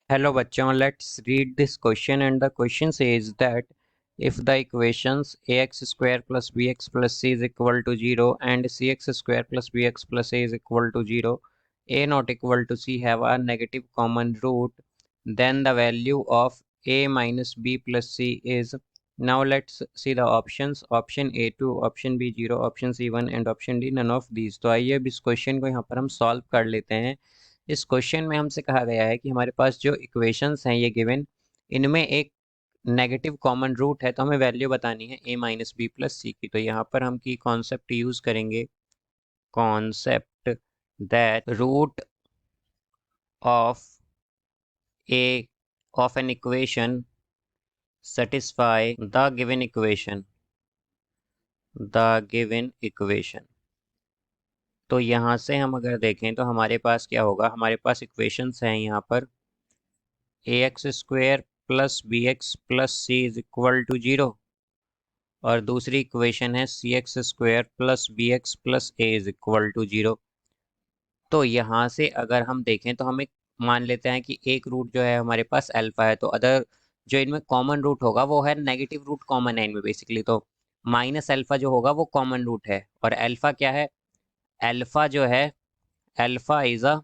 Hello bachon, let's read this question, and the question says that if the equations ax square plus bx plus c is equal to 0 and cx square plus bx plus a is equal to 0, a not equal to c have a negative common root, then the value of a minus b plus c is. Now let's see the options. Option a 2, option b 0, option c 1 and option d none of these. तो आइए अब इस question को यहाँ पर हम solve कर लेते हैं। इस क्वेश्चन में हमसे कहा गया है कि हमारे पास जो इक्वेशंस हैं ये गिवन, इनमें एक नेगेटिव कॉमन रूट है, तो हमें वैल्यू बतानी है a minus B plus C की। तो यहाँ पर हम की कॉन्सेप्ट यूज करेंगे, concept that root of a of an equation satisfy the given equation। तो यहाँ से हम अगर देखें तो हमारे पास क्या होगा, हमारे पास इक्वेशंस हैं यहाँ पर A X square plus B X plus C is equal to 0 और दूसरी इक्वेशन है C X square plus B X plus A is equal to 0। तो यहाँ से अगर हम देखें तो हम एक मान लेते हैं कि एक रूट जो है हमारे पास अल्फा है, तो अदर जो इनमें कॉमन रूट होगा वो है नेगेटिव रूट, कॉमन है इनमें बेसिकली। तो माइनस अल्फा जो होगा वो कॉमन रूट है, और अल्फा क्या है, अल्फा जो है, alpha is a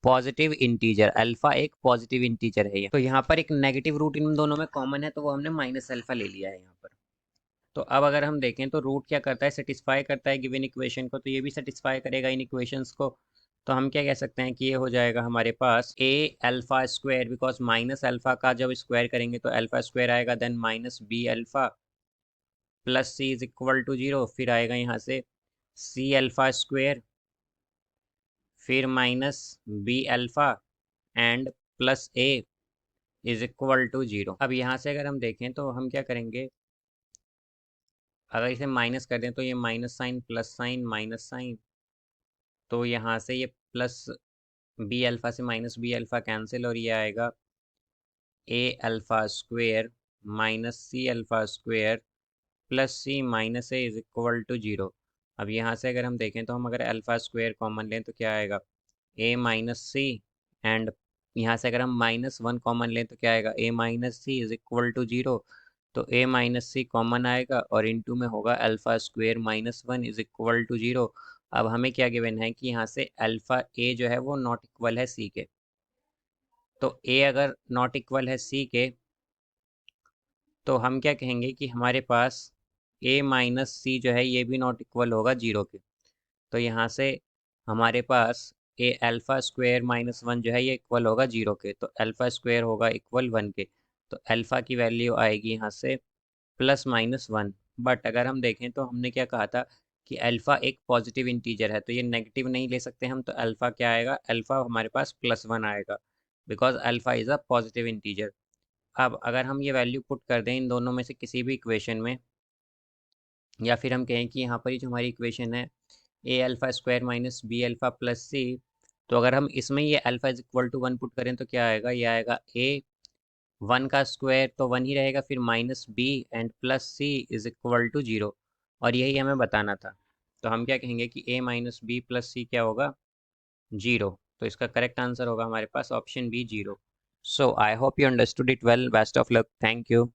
positive integer, alpha एक पॉजिटिव इंटीजर है ये। तो यहाँ पर एक नेगेटिव रूट इन दोनों में कॉमन है, तो वो हमने माइनस अल्फा ले लिया है यहाँ पर। तो अब अगर हम देखें तो रूट क्या करता है, सेटिस्फाई करता है गिवन इक्वेशन को, तो ये भी सेटिस्फाई करेगा इन इक्वेशंस को। तो हम क्या कह सकते हैं कि ये हो जाएगा हमारे पास A alpha square, because minus alpha का जब स्क्वायर करेंगे तो अल्फा स्क्वायर आएगा, then minus B alpha plus C is equal to 0, फिर आएगा यहाँ से सी अल्फा स्क्वायर, फिर minus B alpha and plus A is equal to 0। अब यहाँ से अगर हम देखें तो हम क्या करेंगे, अगर इसे माइनस कर दें तो ये minus sign plus sign minus sign, तो यहाँ से ये प्लस बी अल्फ़ा से माइनस बी अल्फ़ा कैंसिल, और ये आएगा A alpha square minus C alpha square plus C minus A is equal to 0। अब यहाँ से अगर हम देखें तो हम अगर अल्फ़ा स्क्वेयर कॉमन लें तो क्या आएगा, ए माइनस सी, एंड यहाँ से अगर हम माइनस वन कॉमन लें तो क्या आएगा, A minus C is equal to 0। तो ए माइनस सी कॉमन आएगा और इनटू में होगा alpha square minus one is equal to 0। अब हमें क्या गिवन है कि यहाँ से अल्फ़ा ए जो है वो नॉट इक्वल है सी के। तो ए अगर नॉट इक्वल है सी के तो हम क्या कहेंगे कि हमारे पास ए माइनस सी जो है ये भी नॉट इक्वल होगा 0 के। तो यहाँ से हमारे पास ए अल्फ़ा स्क्वेयर माइनस वन जो है ये इक्वल होगा 0 के, तो अल्फ़ा स्क्वेयर होगा इक्वल 1 के। तो अल्फ़ा की वैल्यू आएगी यहाँ से प्लस माइनस 1। बट अगर हम देखें तो हमने क्या कहा था कि अल्फ़ा एक पॉजिटिव इंटीजर है, तो ये नेगेटिव नहीं ले सकते हम, तो अल्फ़ा क्या आएगा, अल्फ़ा हमारे पास प्लस 1 आएगा, because alpha is a positive integer. अब अगर हम ये वैल्यू पुट कर दें इन दोनों में से किसी भी इक्वेशन में, या फिर हम कहें कि यहाँ पर ही जो हमारी इक्वेशन है A alpha square minus B alpha plus C, तो अगर हम इसमें ये alpha is equal to 1 put करें तो क्या आएगा, ये आएगा ए वन का स्क्वायर तो 1 ही रहेगा, फिर minus B and plus C is equal to 0, और यही हमें बताना था। तो हम क्या कहेंगे कि A minus B plus C क्या होगा, 0। तो इसका करेक्ट आंसर होगा हमारे पास option B 0। So I hope you understood it well, best of luck, thank you.